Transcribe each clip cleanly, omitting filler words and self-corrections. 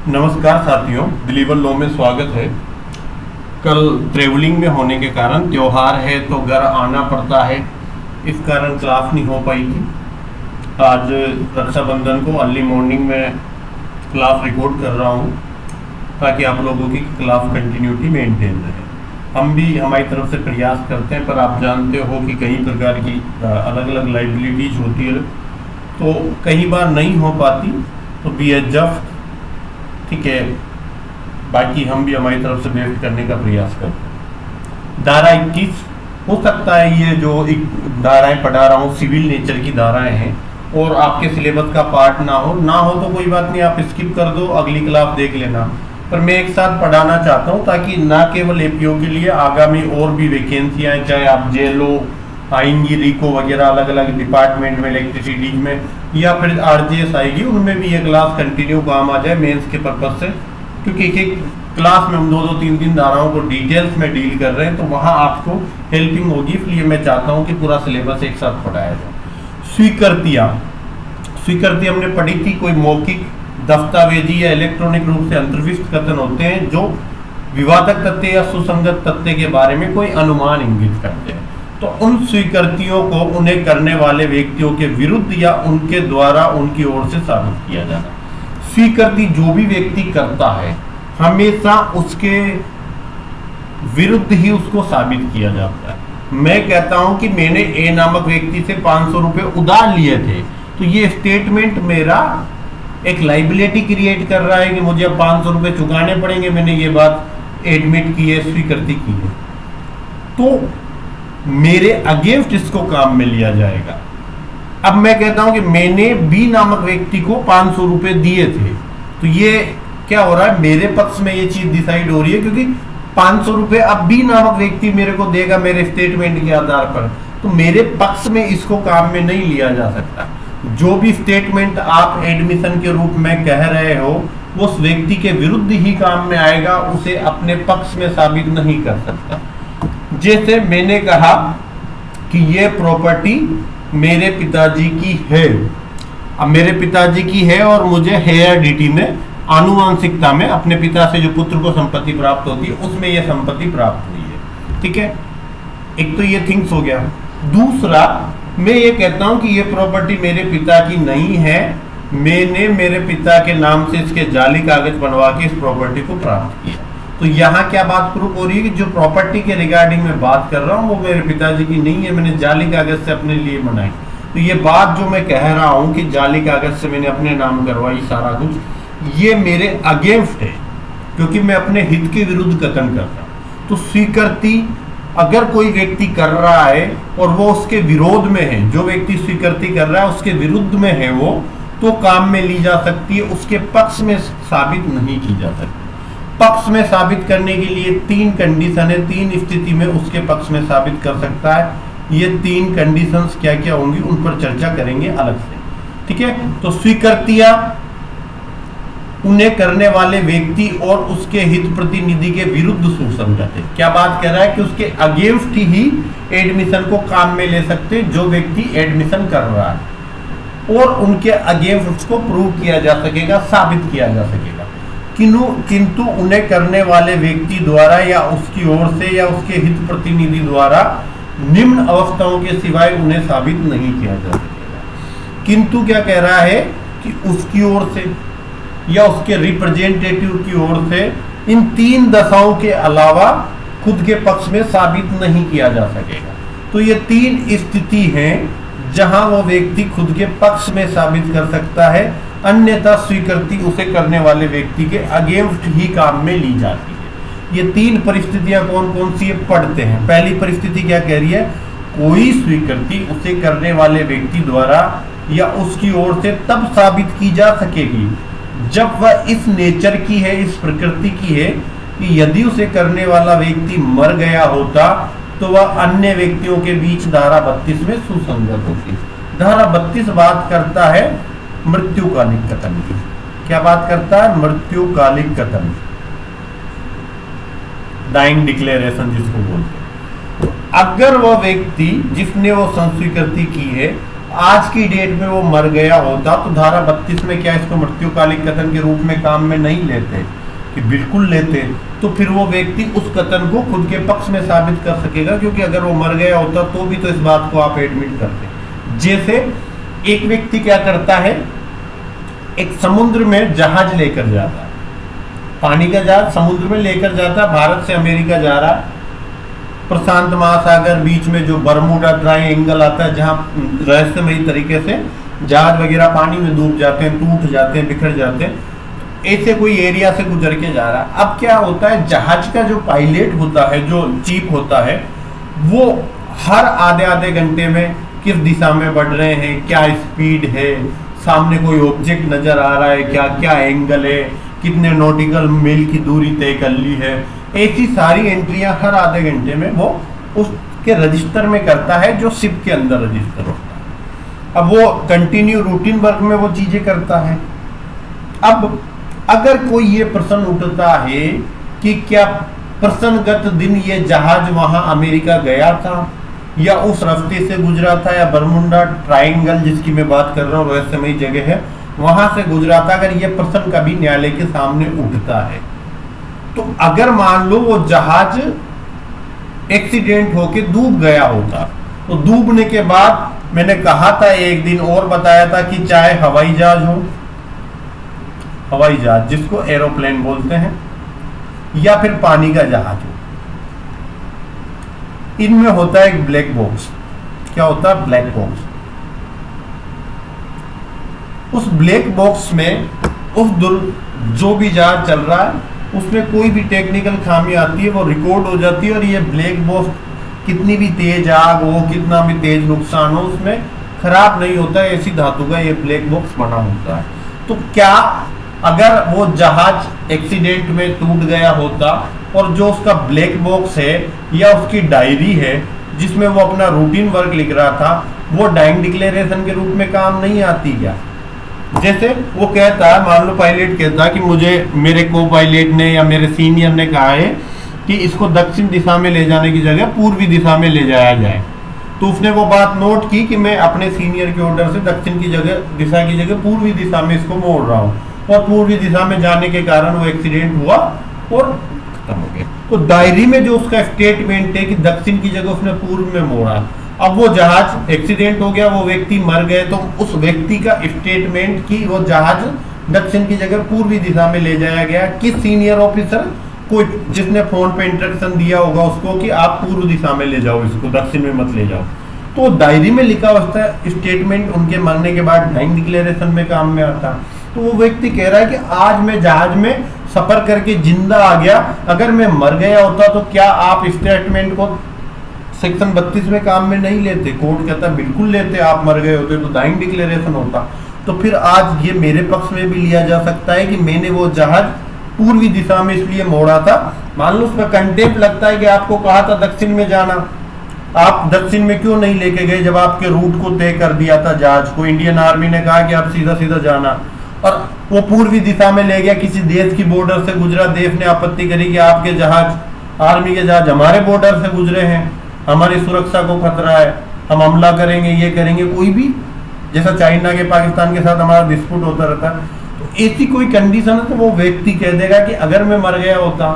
नमस्कार साथियों, believer law में स्वागत है। कल ट्रेवलिंग में होने के कारण त्यौहार है तो घर आना पड़ता है, इस कारण क्लास नहीं हो पाई थी। आज रक्षाबंधन को अर्ली मॉर्निंग में क्लास रिकॉर्ड कर रहा हूँ ताकि आप लोगों की क्लास कंटिन्यूटी मेंटेन रहे। हम भी हमारी तरफ से प्रयास करते हैं, पर आप जानते हो कि कई प्रकार की अलग अलग लाइबिलिटीज होती है, तो कई बार नहीं हो पाती, तो बी एडजस्ट, ठीक है। बाकी हम भी हमारी तरफ से बेस्ट करने का प्रयास करते हैं। धारा 21 हो सकता है, ये जो एक धाराएं पढ़ा रहा हूँ सिविल नेचर की धाराएं हैं और आपके सिलेबस का पार्ट ना हो तो कोई बात नहीं, आप स्किप कर दो, अगली क्लास देख लेना। पर मैं एक साथ पढ़ाना चाहता हूँ ताकि ना केवल एपीओ के लिए आगामी और भी वैकेंसियाँ, चाहे आप जेलो आएंगी, रिको वगैरह अलग अलग डिपार्टमेंट में, इलेक्ट्रिसिटी में, या फिर आरजीएस आएगी, उनमें भी ये क्लास कंटिन्यू काम आ जाए मेंस के पर्पज से। क्योंकि एक एक क्लास में हम दो तीन धाराओं को डिटेल्स में डील कर रहे हैं, तो वहाँ आपको हेल्पिंग होगी। इसलिए मैं चाहता हूँ कि पूरा सिलेबस एक साथ पढ़ाया जाए। स्वीकृति हमने पढ़ी थी, कोई मौखिक, दस्तावेजी या इलेक्ट्रॉनिक रूप से अंतर्विष्ट कथन होते हैं जो विवादक तथ्य या सुसंगत तथ्य के बारे में कोई अनुमान इंगित करते हैं। तो उन स्वीकृतियों को उन्हें करने वाले व्यक्तियों के विरुद्ध या उनके द्वारा उनकी ओर से साबित किया जाना। स्वीकृति जो भी व्यक्ति करता है हमेशा उसके विरुद्ध ही उसको साबित किया जाता है। मैं कहता हूं कि मैंने ए नामक व्यक्ति से 500 रुपए उधार लिए थे, तो ये स्टेटमेंट मेरा एक लाइबिलिटी क्रिएट कर रहा है कि मुझे अब 500 रुपए चुकाने पड़ेंगे। मैंने ये बात एडमिट की है, स्वीकृति की है, तो मेरे अगेंस्ट इसको काम में लिया जाएगा। अब मैं कहता हूं कि मैंने बी नामक व्यक्ति को 500 रुपए दिए थे, तो ये क्या हो रहा है, मेरे पक्ष में ये चीज डिसाइड हो रही है, क्योंकि 500 रुपए अब बी नामक व्यक्ति मेरे को देगा मेरे स्टेटमेंट के आधार पर, तो मेरे पक्ष में इसको काम में नहीं लिया जा सकता। जो भी स्टेटमेंट आप एडमिशन के रूप में कह रहे हो वो उस व्यक्ति के विरुद्ध ही काम में आएगा, उसे अपने पक्ष में साबित नहीं कर सकता। जैसे मैंने कहा कि ये प्रॉपर्टी मेरे पिताजी की है, अब मेरे पिताजी की है और मुझे हेरिडिटी में, आनुवंशिकता में अपने पिता से जो पुत्र को संपत्ति प्राप्त होती है उसमें यह संपत्ति प्राप्त हुई है, ठीक है। एक तो ये थिंग्स हो गया। दूसरा, मैं ये कहता हूं कि ये प्रॉपर्टी मेरे पिता की नहीं है, मैंने मेरे पिता के नाम से इसके जाली कागज बनवा के इस प्रॉपर्टी को प्राप्त किया। तो यहाँ क्या बात प्रूफ हो रही है कि जो प्रॉपर्टी के रिगार्डिंग में बात कर रहा हूँ वो मेरे पिताजी की नहीं है, मैंने जाली कागज से अपने लिए बनाई। तो ये बात जो मैं कह रहा हूँ कि जाली कागज से मैंने अपने नाम करवाई सारा कुछ, ये मेरे अगेंस्ट है, क्योंकि मैं अपने हित के विरुद्ध कथन कर रहा हूँ। तो स्वीकृति अगर कोई व्यक्ति कर रहा है और वो उसके विरोध में है, जो व्यक्ति स्वीकृति कर रहा है उसके विरुद्ध में है वो, तो काम में ली जा सकती है, उसके पक्ष में साबित नहीं की जा सकती। पक्ष में साबित करने के लिए 3 कंडीशन है, 3 स्थिति में उसके पक्ष में साबित कर सकता है। ये 3 कंडीशंस क्या क्या होंगी उन पर चर्चा करेंगे अलग से, ठीक है। तो स्वीकृतियां उन्हें करने वाले व्यक्ति और उसके हित प्रतिनिधि के विरुद्ध सुसंगत है। क्या बात कर रहा है कि उसके अगेंस्ट ही एडमिशन को काम में ले सकते जो व्यक्ति एडमिशन कर रहा है, और उनके अगेंस्ट उसको प्रूव किया जा सकेगा, साबित किया जा सकेगा। किंतु उन्हें करने वाले व्यक्ति द्वारा या उसकी ओर से या उसके हित प्रतिनिधि द्वारा निम्न अवस्थाओं के सिवाय उन्हें साबित नहीं किया जा सकेगा। किंतु क्या कह रहा है कि उसकी ओर से या उसके रिप्रेजेंटेटिव की ओर से इन 3 दशाओं के अलावा खुद के पक्ष में साबित नहीं किया जा सकेगा। तो ये 3 स्थिति हैं जहां वो व्यक्ति खुद के पक्ष में साबित कर सकता है, अन्यथा स्वीकृति उसे करने वाले व्यक्ति के अगेंस्ट ही काम में ली जाती है। ये 3 परिस्थितियां कौन कौन सी पढ़ते हैं। पहली परिस्थिति क्या कह रही है, कोई स्वीकृति उसे करने वाले व्यक्ति द्वारा या उसकी ओर से तब साबित की जा सकेगी जब वह इस नेचर की है, इस प्रकृति की है कि यदि उसे करने वाला व्यक्ति मर गया होता तो वह अन्य व्यक्तियों के बीच धारा 32 में सुसंगत होती। धारा 32 बात करता है मृत्युकालिक कथन की। क्या बात करता है, मृत्युकालिक कथन, डाइंग डिक्लेरेशन जिसको बोलते हैं। अगर वह व्यक्ति जिसने वो संस्वीकृति की है आज की डेट में वो मर गया होता तो धारा 32 में क्या इसको मृत्युकालिक कथन के रूप में काम में नहीं लेते? कि बिल्कुल लेते। तो फिर वो व्यक्ति उस कथन को खुद के पक्ष में साबित कर सकेगा, क्योंकि अगर वो मर गया होता तो भी तो इस बात को आप एडमिट करते। जैसे एक व्यक्ति क्या करता है, एक समुद्र में जहाज लेकर जाता है, पानी का जहाज समुद्र में लेकर जाता है, भारत से अमेरिका जा रहा है, प्रशांत महासागर बीच में जो बरमूडा ट्रायंगल आता है, जहाँ रहस्यमयी तरीके से जहाज वगैरह पानी में डूब जाते हैं, टूट जाते हैं, बिखर जाते हैं, ऐसे कोई एरिया से गुजर के जा रहा है। अब क्या होता है, जहाज का जो पायलट होता है, जो चीफ होता है, वो हर आधे आधे घंटे में किस दिशा में बढ़ रहे हैं, क्या स्पीड है, सामने कोई ऑब्जेक्ट नजर आ रहा है क्या, क्या एंगल है, कितने नॉटिकल मील की दूरी तय कर ली है, ऐसी सारी एंट्रियां हर आधे घंटे में वो उसके रजिस्टर में करता है, जो शिप के अंदर रजिस्टर होता है। अब वो कंटिन्यू रूटीन वर्क में वो चीजें करता है। अब अगर कोई ये प्रश्न उठता है कि क्या प्रश्नगत दिन ये जहाज वहां अमेरिका गया था, या उस रास्ते से गुजरा था, या बरमुडा ट्रायंगल जिसकी मैं बात कर रहा हूँ रहस्यमयी जगह है, वहां से गुजरा था, अगर ये प्रश्न कभी न्यायालय के सामने उठता है, तो अगर मान लो वो जहाज एक्सीडेंट होके डूब गया होता, तो डूबने के बाद मैंने कहा था एक दिन और बताया था कि चाहे हवाई जहाज हो, हवाई जहाज जिसको एरोप्लेन बोलते हैं, या फिर पानी का जहाज हो, इनमें होता है एक ब्लैक बॉक्स। क्या होता है? Black box. उस ब्लैक बॉक्स में जो भी जहाज चल रहा है उसमें कोई भी टेक्निकल खामी आती है वो रिकॉर्ड हो जाती है, और ये ब्लैक बॉक्स कितनी भी तेज आग हो, कितना भी तेज नुकसान हो, उसमें खराब नहीं होता है। ऐसी धातु का ये ब्लैक बॉक्स बना होता है। तो क्या अगर वो जहाज एक्सीडेंट में टूट गया होता और जो उसका ब्लैक बॉक्स है या उसकी डायरी है जिसमें वो अपना रूटीन वर्क लिख रहा था, वो डाइंग डिक्लेरेशन के रूप में काम नहीं आती क्या? जैसे वो कहता है, मान लो पायलट कहता है कि मुझे मेरे को पायलट ने या मेरे सीनियर ने कहा है कि इसको दक्षिण दिशा में ले जाने की जगह पूर्वी दिशा में ले जाया जाए, तो उसने वो बात नोट की कि मैं अपने सीनियर के ऑर्डर से दक्षिण की जगह दिशा की जगह पूर्वी दिशा में इसको मोड़ रहा हूँ, और पूर्वी दिशा में जाने के कारण वो एक्सीडेंट हुआ और खत्म हो गया। तो डायरी में जो उसका स्टेटमेंट है कि दक्षिण की जगह उसने पूर्व में मोड़ा, अब वो जहाज एक्सीडेंट हो गया, वो व्यक्ति मर गए, तो उस व्यक्ति का स्टेटमेंट कि वो जहाज दक्षिण की जगह पूर्वी दिशा में ले जाया गया, किस सीनियर ऑफिसर को, जिसने फोन पे इंस्ट्रक्शन दिया होगा उसको कि आप पूर्व दिशा में ले जाओ, इसको दक्षिण में मत ले जाओ। तो डायरी में लिखा हुआ स्टेटमेंट उनके मरने के बाद डाइंग डिक्लेरेशन में काम में आता। तो वो व्यक्ति कह रहा है कि आज मैं जहाज में सफर करके जिंदा आ गया, अगर मैं मर गया होता तो क्या आप स्टेटमेंट को सेक्शन 32 में काम में नहीं लेते? कोर्ट कहता है बिल्कुल लेते, आप मर गए होते तो डाइंग डिक्लेरेशन होता। तो फिर आज ये मेरे पक्ष में भी लिया जा सकता है कि मैंने वो जहाज पूर्वी दिशा में इसलिए मोड़ा था। मान लो उसमें कंटेम्प्ट लगता है कि आपको कहा था दक्षिण में जाना, आप दक्षिण में क्यों नहीं लेके गए जब आपके रूट को तय कर दिया था जहाज को? इंडियन आर्मी ने कहा कि आप सीधा सीधा जाना, और वो पूर्वी दिशा में ले गया, किसी देश की बॉर्डर से गुजरा, देश ने आपत्ति करी कि आपके जहाज, आर्मी के जहाज हमारे बॉर्डर से गुजरे हैं, हमारी सुरक्षा को खतरा है, हम हमला करेंगे, ये करेंगे, कोई भी, जैसा चाइना के पाकिस्तान के साथ हमारा डिस्प्यूट होता रहता है। तो ऐसी कोई कंडीशन है तो वो व्यक्ति कह देगा कि अगर मैं मर गया होता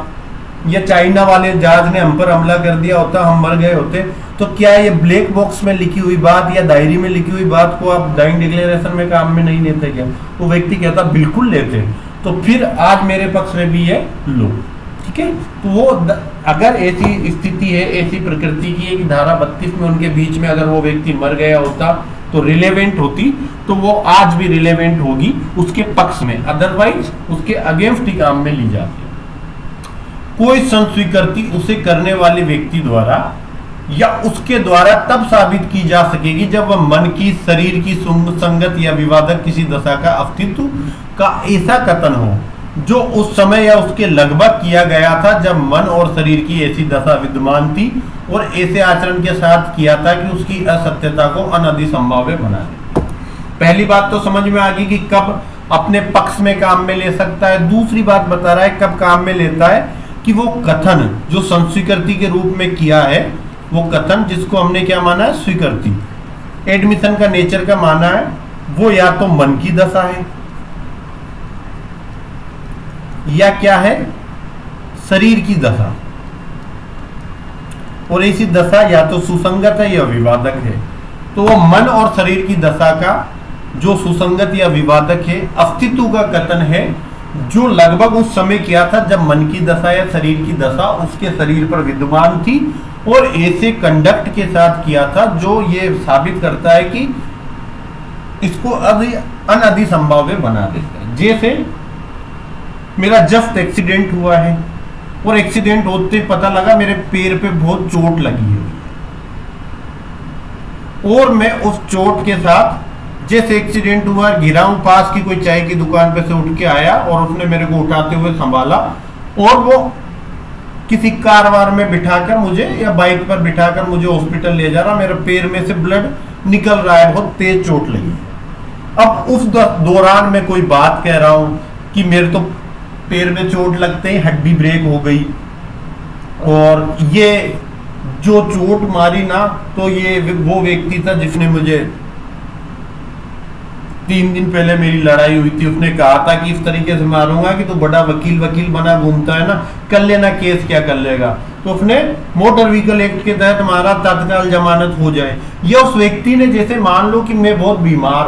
या चाइना वाले जहाज ने हम पर हमला कर दिया होता, हम मर गए होते, तो क्या ये ब्लैक बॉक्स में लिखी हुई बात या डायरी में लिखी हुई बात को आप डाइंग डिक्लेरेशन में काम में नहीं लेते क्या? वो व्यक्ति कहता बिल्कुल लेते। तो फिर आज मेरे पक्ष में भी है लो, ठीक है। तो वो अगर ऐसी स्थिति है, ऐसी प्रकृति की है कि धारा 32 में उनके बीच में अगर वो व्यक्ति मर गया होता तो रिलेवेंट होती, तो वो आज भी रिलेवेंट होगी उसके पक्ष में, अदरवाइज उसके अगेंस्ट ही काम में ली जाती है। कोई संस्वीकृति उसे करने वाले व्यक्ति द्वारा या उसके द्वारा तब साबित की जा सकेगी जब वह मन की, शरीर की संगत या विवादक किसी दशा का अस्तित्व का ऐसा कथन हो जो उस समय या उसके लगभग किया गया था जब मन और शरीर की ऐसी दशा विद्यमान थी और ऐसे आचरण के साथ किया था कि उसकी असत्यता को अनधि संभाव्य बना दे। पहली बात तो समझ में आ गई कि कब अपने पक्ष में काम में ले सकता है। दूसरी बात बता रहा है कब काम में लेता है कि वो कथन जो संस्वीकृति के रूप में किया है, वो कथन जिसको हमने क्या माना है, स्वीकृति, एडमिशन का नेचर का माना है वो या तो मन की दशा है या क्या है, शरीर की दशा। और ऐसी दशा या तो सुसंगत है या विवादक है। तो वो मन और शरीर की दशा का जो सुसंगत या विवादक है, अस्तित्व का कथन है, जो लगभग उस समय किया था जब मन की दशा या शरीर की दशा उसके शरीर पर विद्यमान थी, और ऐसे कंडक्ट के साथ किया था जो ये साबित करता है कि इसको अनअधि संभाव्य बना देता है। जैसे मेरा जस्ट एक्सीडेंट हुआ है और एक्सीडेंट होते पता लगा मेरे पैर पे बहुत चोट लगी है, और मैं उस चोट के साथ जैसे एक्सीडेंट हुआ गिरा हूं, पास की कोई चाय की दुकान पे से उठ के आया और उसने मेरे को उठाते हुए संभाला, और वो किसी कार वार में बिठाकर मुझे या बाइक पर बिठाकर मुझे हॉस्पिटल ले जा रहा, मेरे पैर में से ब्लड निकल रहा है, बहुत तेज चोट लगी है। अब उस दौरान मैं कोई बात कह रहा हूं कि मेरे तो पैर में चोट लगते ही हड्डी ब्रेक हो गई, और ये जो चोट मारी ना, तो ये वो व्यक्ति था जिसने मुझे 3 दिन पहले मेरी लड़ाई हुई थी, उसने कहा था कि इस तरीके से मारूंगा कि तू बड़ा वकील बना घूमता है ना, कर लेना केस, क्या कर लेगा। तो उसने मोटर व्हीकल एक्ट के तहत मारा, तत्काल जमानत हो जाए। या उस व्यक्ति ने जैसे मान लो कि मैं बहुत बीमार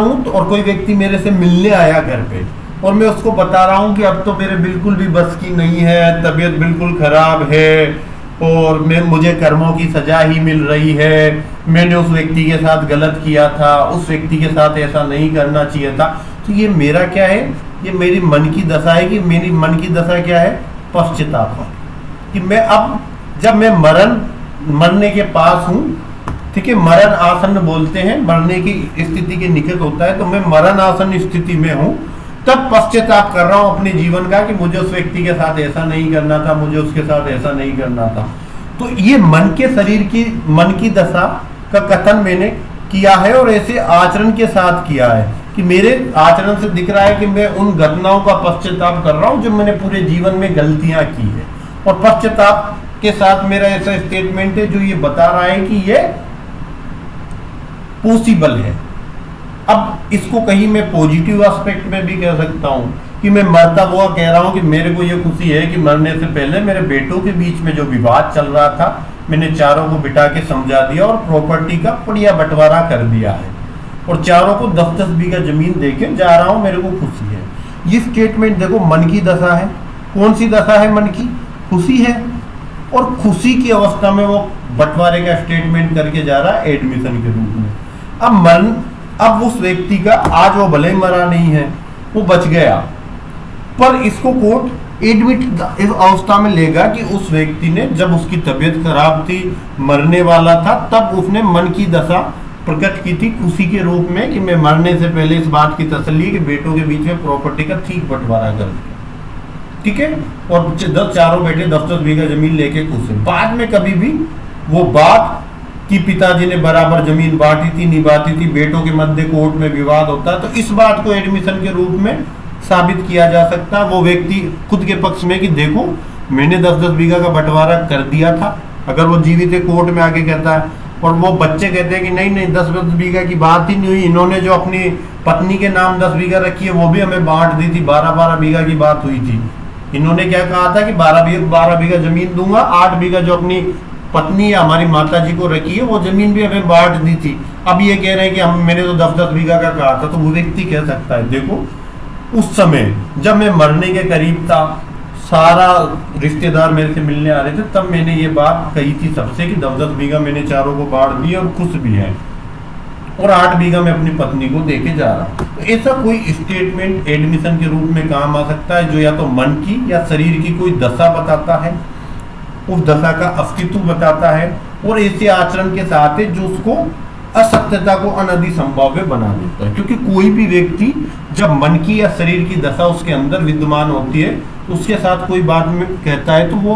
हूं तो और कोई व्यक्ति मेरे से मिलने आया घर पे, और मैं उसको बता रहा हूं कि अब तो मेरे बिल्कुल भी बस की नहीं है, तबीयत बिल्कुल खराब है और मुझे कर्मों की सजा ही मिल रही है, मैंने उस व्यक्ति के साथ गलत किया था, उस व्यक्ति के साथ ऐसा नहीं करना चाहिए था। तो ये मेरा क्या है, ये मेरी मन की दशा है। कि मेरी मन की दशा क्या है, पश्चाताप, कि मैं अब जब मैं मरने के पास हूँ, ठीक है, मरण आसन बोलते हैं, मरने की स्थिति के निकट होता है, तो मैं मरण आसन स्थिति में हूँ, तब पश्चाताप कर रहा हूं अपने जीवन का कि मुझे उस व्यक्ति के साथ ऐसा नहीं करना था, मुझे उसके साथ ऐसा नहीं करना था। तो ये मन के शरीर की मन की दशा का कथन मैंने किया है, और ऐसे आचरण के साथ किया है कि मेरे आचरण से दिख रहा है कि मैं उन घटनाओं का पश्चाताप कर रहा हूं जो मैंने पूरे जीवन में गलतियां की है, और पश्चाताप के साथ मेरा ऐसा स्टेटमेंट है जो ये बता रहा है कि ये पॉसिबल है। अब इसको कहीं मैं पॉजिटिव एस्पेक्ट में भी कह सकता हूं कि मैं मरता हुआ कह रहा हूं कि मेरे को ये खुशी है कि मरने से पहले मेरे बेटों के बीच में जो विवाद चल रहा था, मैंने चारों को बिठा के समझा दिया और प्रॉपर्टी का बढ़िया बंटवारा कर दिया है, और चारों को 10-10 बीघा जमीन देके जा रहा हूं, मेरे को खुशी है। ये स्टेटमेंट देखो मन की दशा है। कौन सी दशा है मन की? खुशी है, और खुशी की अवस्था में वो बंटवारे का स्टेटमेंट करके जा रहा है एडमिशन के रूप में। अब उस व्यक्ति का आज वो भले ही मरा नहीं है, वो बच गया, पर इसको कोर्ट एडमिट इस अवस्था में लेगा कि उस व्यक्ति ने जब उसकी तबीयत खराब थी, मरने वाला था, तब उसने मन की दशा प्रकट की थी खुशी के रूप में कि मैं मरने से पहले इस बात की तसल्ली कि बेटों के बीच में प्रॉपर्टी का ठीक बंटवारा कर दिया, ठीक है, और चारों बेटे 10-10 बीघा जमीन लेके खुश है। बाद में कभी भी वो बात कि पिताजी ने बराबर जमीन बांटी थी, निभाती थी, बेटों के मध्य कोर्ट में विवाद होता है, तो इस बात को एडमिशन के रूप में साबित किया जा सकता है वो व्यक्ति खुद के पक्ष में कि देखो मैंने 10-10 बीघा का बंटवारा कर दिया था। अगर वो जीवित कोर्ट में आके कहता है, और वो बच्चे कहते हैं कि नहीं 10-10 बीघा की बात ही नहीं हुई, इन्होंने जो अपनी पत्नी के नाम 10 बीघा रखी है वो भी हमें बांट दी थी, 12-12 बीघा की बात हुई थी। इन्होंने क्या कहा था कि 12 बीघा जमीन दूंगा, 8 बीघा जो अपनी पत्नी या हमारी माता जी को रखी है वो जमीन भी हमें बांट दी थी। अब ये कह रहे हैं कि मैंने तो 10-10 बीघा का कहा था। तो वो व्यक्ति कह सकता है देखो उस समय जब मैं मरने के करीब था, सारा रिश्तेदार मेरे से मिलने आ रहे थे, तब मैंने ये बात कही थी सबसे कि 10-10 बीघा मैंने चारों को बांट दी और खुश भी है, और 8 बीघा मैं अपनी पत्नी को देके जा रहा हूँ। तो ऐसा कोई स्टेटमेंट एडमिशन के रूप में काम आ सकता है जो या तो मन की या शरीर की कोई दशा बताता है, उस दशा का अस्तित्व बताता है, और ऐसे आचरण के साथ है जो उसको असत्यता को अनधि संभाव्य बना देता है। क्योंकि कोई भी व्यक्ति जब मन की या शरीर की दशा उसके अंदर विद्यमान होती है तो उसके साथ कोई बात में कहता है तो वो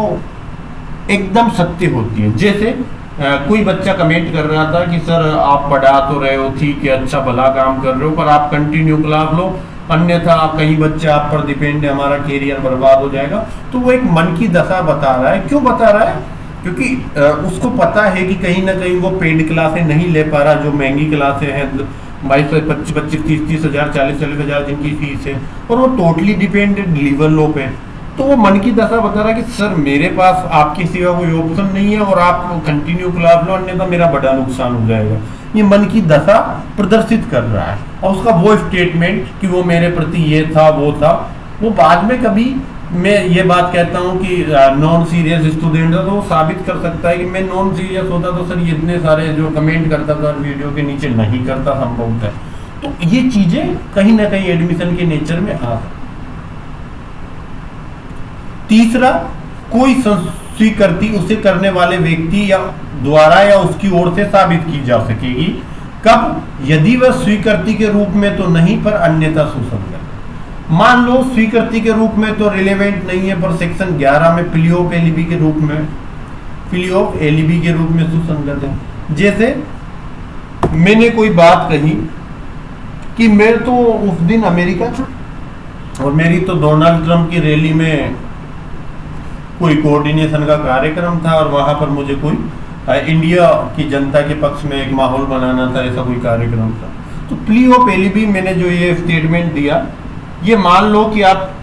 एकदम सत्य होती है। जैसे कोई बच्चा कमेंट कर रहा था कि सर आप पढ़ा तो रहे हो, ठीक है, अच्छा भला काम कर रहे हो, पर आप कंटिन्यू क्लास लो, अन्यथा कहीं बच्चे आप पर डिपेंड है, हमारा कैरियर बर्बाद हो जाएगा। तो वो एक मन की दशा बता रहा है। क्यों बता रहा है? क्योंकि उसको पता है कि कहीं ना कहीं वो पेड क्लासें नहीं ले पा रहा, जो महंगी क्लासें हैं 22-25 30 हजार 40 हजार जिनकी फीस है, और वो टोटली डिपेंडेंट लीवर लो पे। तो वो मन की दशा बता रहा कि सर मेरे पास आपके सिवा कोई ऑप्शन नहीं है और आप कंटिन्यू क्लास लो, अन्यथा मेरा बड़ा नुकसान हो जाएगा। ये मन की दशा प्रदर्शित कर रहा है, और उसका वो स्टेटमेंट कि वो मेरे प्रति ये था वो था, वो बाद में कभी मैं ये बात कहता हूँ कि नॉन सीरियस स्टूडेंट है तो वो साबित कर सकता है कि मैं नॉन सीरियस होता तो सर ये इतने सारे जो कमेंट करता था वीडियो के नीचे नहीं करता संभव है। तो ये चीजें कहीं ना कहीं एडमिशन के नेचर में आ सकती। तीसरा, कोई स्वीकृति उसे करने वाले व्यक्ति या द्वारा या उसकी ओर से साबित की जा सकेगी। कब? यदि वह स्वीकृति के रूप में तो नहीं पर अन्यथा सुसंगत। मान लो स्वीकृति के रूप में तो रिलेवेंट नहीं है, पर सेक्शन 11 में प्ली ऑफ एलिबी के रूप में सुसंगत है। जैसे मैंने कोई बात कही कि मैं तो उस दिन अमेरिका था और मेरी तो डोनाल्ड ट्रंप की रैली में कोई कोऑर्डिनेशन का कार्यक्रम था और वहां पर मुझे कोई इंडिया की जनता के पक्ष में एक माहौल बनाना था, ऐसा कोई कार्यक्रम था। तो प्ली ऑफ एलिबी मैंने जो ये स्टेटमेंट दिया, ये मान लो कि आप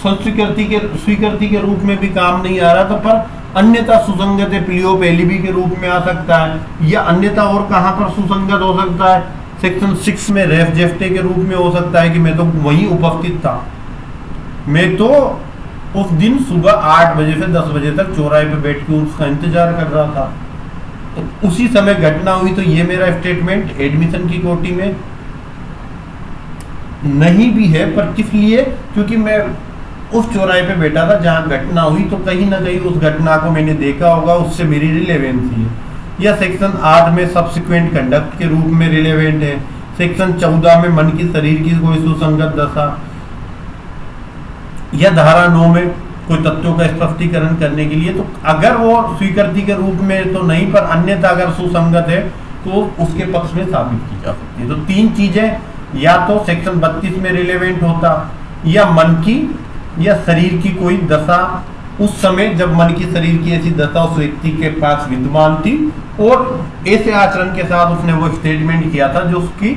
स्वीकृति के रूप में भी काम नहीं आ रहा था, पर अन्यथा सुसंगत है, प्ली ऑफ एलिबी के रूप में आ सकता है। या अन्यथा और कहां पर सुसंगत हो सकता है? सेक्शन 6 में रेफ जेफ्टे के रूप में हो सकता है कि मैं तो वहीं उपस्थित था, मैं तो उस दिन सुबह 8 बजे से 10 बजे तक चौराहे पे बैठ के उसका इंतजार कर रहा था, तो उसी समय घटना हुई। तो ये मेरा स्टेटमेंट एडमिशन की कोटि में नहीं भी है, पर किस लिए? क्योंकि मैं उस चौराहे पे बैठा था जहां घटना हुई, तो कहीं ना कहीं उस घटना को मैंने देखा होगा, उससे मेरी रिलेवेंसी है। या सेक्शन 8 में सब्सिक्वेंट कंडक्ट के रूप में रिलेवेंट है। सेक्शन 14 में मन की शरीर की कोई सुसंगत दशा, या धारा 9 में कोई तत्वों का स्पष्टीकरण करने के लिए। तो अगर वो स्वीकृति के रूप में तो नहीं, पर अन्यथा अगर सुसंगत है तो उसके पक्ष में साबित की जा सकती है। तो 3 चीजें, या तो सेक्शन 32 में रिलेवेंट होता, या मन की या शरीर की कोई दशा उस समय जब मन की शरीर की ऐसी दशा उस व्यक्ति के पास विद्यमान थी, और ऐसे आचरण के साथ उसने वो स्टेटमेंट किया था जो उसकी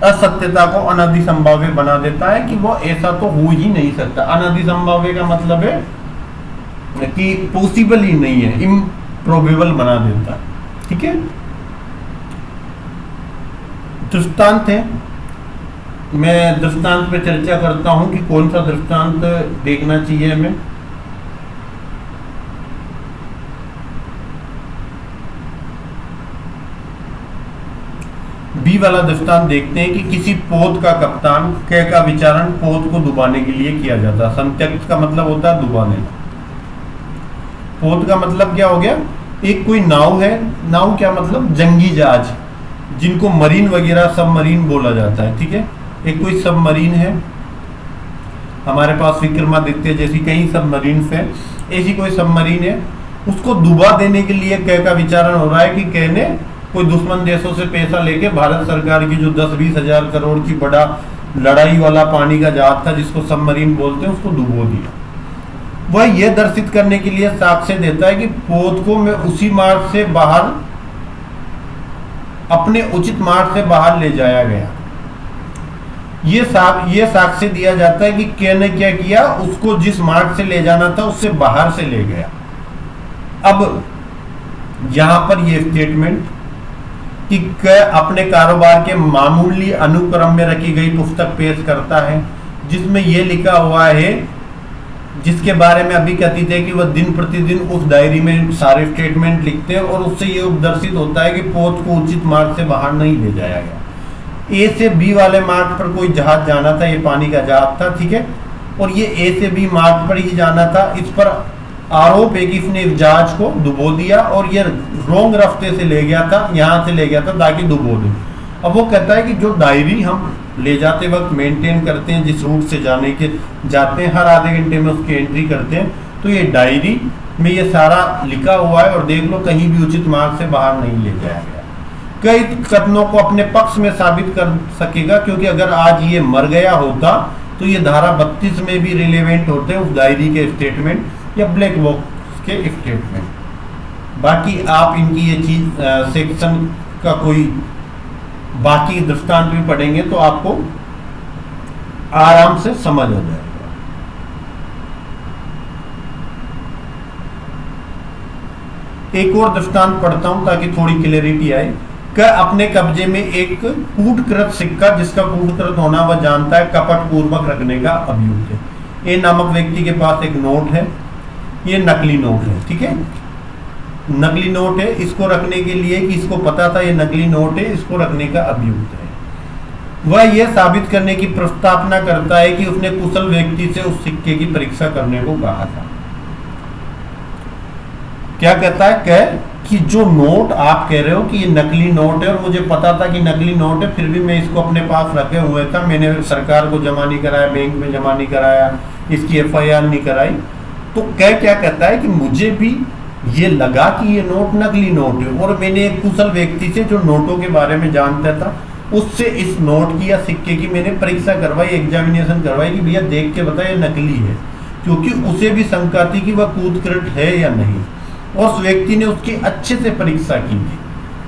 असत्यता को अनादि संभाव्य बना देता है कि वो ऐसा तो हो ही नहीं सकता। अनादि संभाव्य का मतलब है कि पॉसिबल ही नहीं है, इम्प्रोबेबल बना देता है। ठीक है, दृष्टांत है, मैं दृष्टांत पे चर्चा करता हूं कि कौन सा दृष्टांत देखना चाहिए हमें। बी वाला दृष्टांत देखते हैं कि किसी पोत का कप्तान क का विचारण पोत को डुबाने के लिए किया जाता है। संत्यक्त का मतलब होता है डुबाने। पोत का मतलब क्या हो गया? एक कोई नाव है, नाव क्या मतलब? जंगी जहाज, जिनको मरीन वगैरह सबमरीन बोला जाता है। ठीक है, एक कोई सबमरीन है, हमारे पास विक्रमादित्य जैसी कई सबमरीन है, ऐसी कोई सबमरीन है, उसको डुबा देने के लिए क का विचारण हो रहा है कि क ने कोई दुश्मन देशों से पैसा लेके भारत सरकार की जो 10-20 हजार करोड़ की बड़ा लड़ाई वाला पानी का जहाज था जिसको सबमरीन बोलते हैं, उसको डुबो दिया। वह यह दर्शित करने के लिए साक्ष्य देता है कि पोत को मैं उसी मार्ग से बाहर, अपने उचित मार्ग से बाहर ले जाया गया। ये साक्ष्य दिया जाता है कि क ने क्या किया, उसको जिस मार्ग से ले जाना था उससे बाहर से ले गया। अब यहां पर यह स्टेटमेंट कि क अपने कारोबार के मामूली अनुक्रम में रखी गई पुस्तक पेश करता है, जिसमें यह लिखा हुआ है, जिसके बारे में अभी कथित है कि वह दिन प्रतिदिन उस डायरी में सारे स्टेटमेंट लिखते हैं, और उससे यह उपदर्शित होता है कि पोत को उचित मार्ग से बाहर नहीं ले जाया गया। ए से बी वाले मार्ग पर कोई जहाज जाना था, ये पानी का जहाज था। ठीक है, और ये ए से बी मार्ग पर ही जाना था। इस पर आरोप है कि इसने इस जहाज को डुबो दिया और ये रोंग रास्ते से ले गया था, यहाँ से ले गया था ताकि डुबो दे। अब वो कहता है कि जो डायरी हम ले जाते वक्त मेंटेन करते हैं, जिस रूट से जाते हैं, हर आधे घंटे में उसकी एंट्री करते हैं, तो ये डायरी में ये सारा लिखा हुआ है, और देख लो कहीं भी उचित मार्ग से बाहर नहीं ले जाया गया। कई कथनों को अपने पक्ष में साबित कर सकेगा, क्योंकि अगर आज ये मर गया होता तो ये धारा 32 में भी रिलेवेंट होते हैं, उस डायरी के स्टेटमेंट या ब्लैक बॉक्स के स्टेटमेंट। बाकी आप इनकी ये चीज सेक्शन का कोई बाकी दृष्टांत भी पढ़ेंगे तो आपको आराम से समझ हो जाएगा। एक और दृष्टांत पढ़ता हूं ताकि थोड़ी क्लैरिटी आए। कि अपने कब्जे में एक कूटकृत सिक्का जिसका कूटकृत होना वह जानता है कपट पूर्वक रखने का अभियुक्त है। ए नामक व्यक्ति के पास एक नोट है, ये नकली नोट है, ठीक है, नकली नोट है। इसको रखने के लिए कि इसको पता था ये नकली नोट है, इसको रखने का अभियुक्त है। वह यह साबित करने की प्रस्तावना करता है कि उसने कुशल व्यक्ति से उस सिक्के की परीक्षा करने को कहा था। क्या कहता है कि जो नोट आप कह रहे हो कि ये नकली नोट है और मुझे पता था कि नकली नोट है, फिर भी मैं इसको अपने पास रखे हुए था, मैंने सरकार को जमा नहीं कराया, बैंक में जमा नहीं कराया, इसकी FIR नहीं कराई। तो क्या कहता है कि मुझे भी ये लगा कि ये नोट नकली नोट है और मैंने एक कुशल व्यक्ति से जो नोटों के बारे में जानता था उससे इस नोट की या सिक्के की मैंने परीक्षा करवाई, एग्जामिनेशन करवाई कि भैया देख के बता ये नकली है, क्योंकि उसे भी शंका थी कि वह कूटकृत है या नहीं। और उस व्यक्ति ने उसकी अच्छे से परीक्षा की थी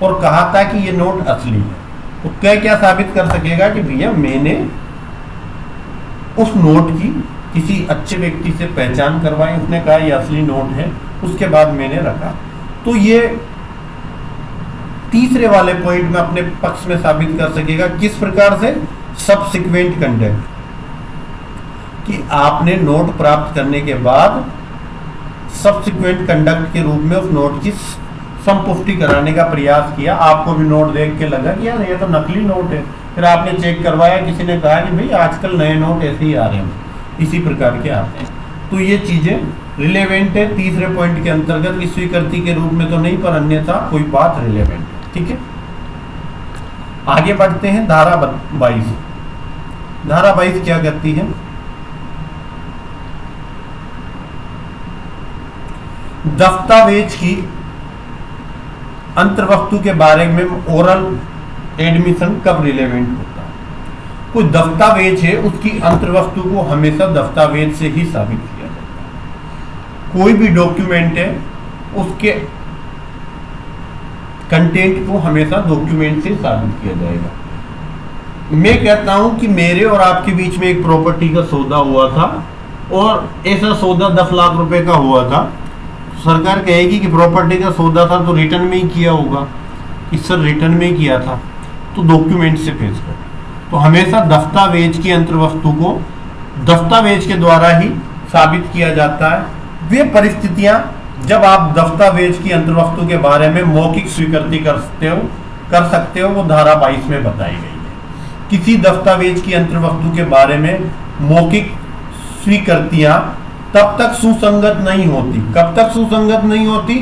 और कहा था कि ये नोट असली है। तो क्या साबित कर सकेगा कि भैया मैंने उस नोट की किसी अच्छे व्यक्ति से पहचान करवाई, उसने कहा ये असली नोट है, उसके बाद मैंने रखा। तो ये तीसरे वाले पॉइंट में अपने पक्ष में साबित कर सकेगा। किस प्रकार से? सबसिक्वेंट कंडक्ट, कि आपने नोट प्राप्त करने के बाद सबसिक्वेंट कंडक्ट के रूप में उस नोट की संपुष्टि कराने का प्रयास किया। आपको भी नोट देख के लगा कि यार ये तो नकली नोट है, फिर आपने चेक करवाया, किसी ने कहा कि भाई आजकल नए नोट ऐसे ही आ रहे हैं, इसी प्रकार के आते हैं। तो ये चीजें रिलेवेंट है तीसरे पॉइंट के अंतर्गत, की स्वीकृति के रूप में तो नहीं पर अन्यथा कोई बात रिलेवेंट है, ठीक है। आगे बढ़ते हैं धारा 22। धारा 22 क्या कहती है? दस्तावेज की अंतर्वस्तु के बारे में ओरल एडमिशन कब रिलेवेंट होता है? कोई दस्तावेज है, उसकी अंतर्वस्तु को हमेशा दस्तावेज से ही साबित किया जाता है। कोई भी डॉक्यूमेंट है, उसके कंटेंट को हमेशा डॉक्यूमेंट से साबित किया जाएगा। मैं कहता हूं कि मेरे और आपके बीच में एक प्रॉपर्टी का सौदा हुआ था और ऐसा सौदा 10 लाख रुपए का हुआ था। सरकार कहेगी कि प्रॉपर्टी का सौदा था तो रिटर्न में ही किया होगा, कि सर रिटर्न में ही किया था, तो डॉक्यूमेंट से पेश कर। तो हमेशा दस्तावेज की अंतर्वस्तु को दस्तावेज के द्वारा ही साबित किया जाता है। वे परिस्थितियां जब आप दस्तावेज की अंतर्वस्तु के बारे में मौखिक स्वीकृति कर सकते हो वो धारा 22 में बताई गई है। किसी दस्तावेज की अंतर्वस्तु के बारे में मौखिक स्वीकृतियां तब तक सुसंगत नहीं होती। कब तक सुसंगत नहीं होती?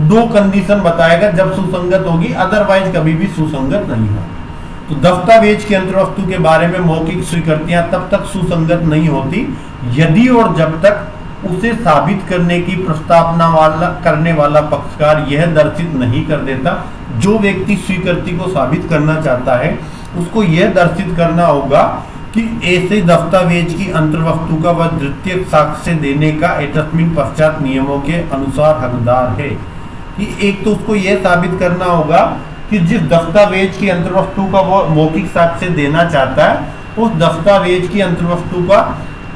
2 कंडीशन बताएगा जब सुसंगत होगी, अदरवाइज कभी भी सुसंगत नहीं होगी। तो दस्तावेज की अंतर्वस्तु के बारे में मौखिक स्वीकृतियां तब तक सुसंगत नहीं होती यदि और जब तक उसे साबित करने की प्रस्तावना करने वाला पक्षकार यह दर्शित नहीं कर देता। जो व्यक्ति स्वीकृति को साबित करना चाहता है उसको यह दर्शित करना होगा कि ऐसे दस्तावेज की अंतर्वस्तु का वह द्वितीय साक्ष्य देने का एडजस्टमेंट पश्चात नियमों के अनुसार हकदार है। कि एक तो उसको यह साबित करना होगा कि जिस दस्तावेज की अंतर्वस्तु का वह मौखिक साक्ष्य देना चाहता है उस दस्तावेज की अंतर्वस्तु का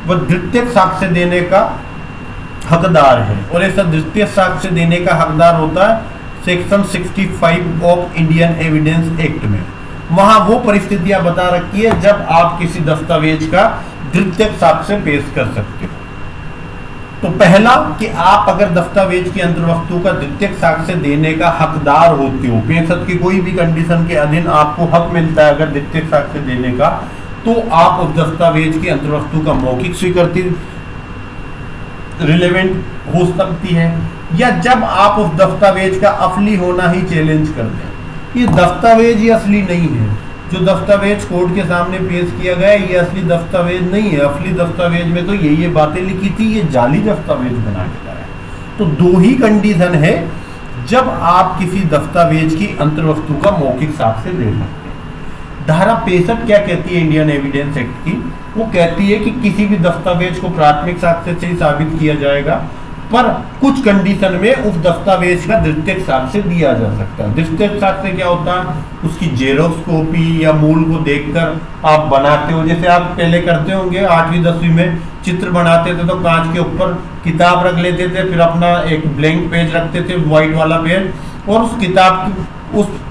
वह द्वितीय साक्ष्य देने का हकदार है। और ऐसा द्वितीय साक्ष्य देने का हकदार होता है section 65 of Indian evidence act में। वहां वो परिस्थितियां बता रखी है जब आप किसी दस्तावेज का द्वितीय साक्ष्य पेश कर सकते हो। तो पहला कि आप अगर दस्तावेज की अंतर्वस्तु का द्वितीय साक्ष्य देने का हकदार होते हो, 65 की कोई भी कंडीशन के अधीन आपको हक मिलता है अगर द्वितीय साक्ष्य देने का, तो आप उस दस्तावेज की अंतर्वस्तु का मौखिक स्वीकृति रिलेवेंट हो सकती है। या जब आप उस दस्तावेज का असली होना ही चैलेंज करते हैं, ये दस्तावेज ही असली नहीं है, जो दस्तावेज कोर्ट के सामने पेश किया गया ये असली दस्तावेज नहीं है, असली दस्तावेज में तो ये बातें लिखी थी, ये जाली दस्तावेज बना के लाया। तो 2 ही कंडीशन है जब आप किसी दस्तावेज की अंतर्वस्तु का मौखिक साक्ष्य दे सकते हैं। धारा 65 क्या कहती है इंडियन एविडेंस एक्ट की? वो कहती है कि किसी भी दस्तावेज को प्राथमिक साक्ष्य से ही साबित किया जाएगा पर कुछ कंडीशन में उस दस्तावेज का द्वितीयक साक्ष्य दिया जा सकता है। द्वितीयक साक्ष्य क्या होता है? उसकी जेरोक्स कॉपी या मूल को देखकर आप बनाते हो। जैसे आप पहले करते होंगे 8वीं 10वीं में चित्र बनाते थे तो कांच के ऊपर किताब रख लेते थे, फिर अपना एक ब्लैंक पेज रखते थे, व्हाइट वाला पेज, और उस किताब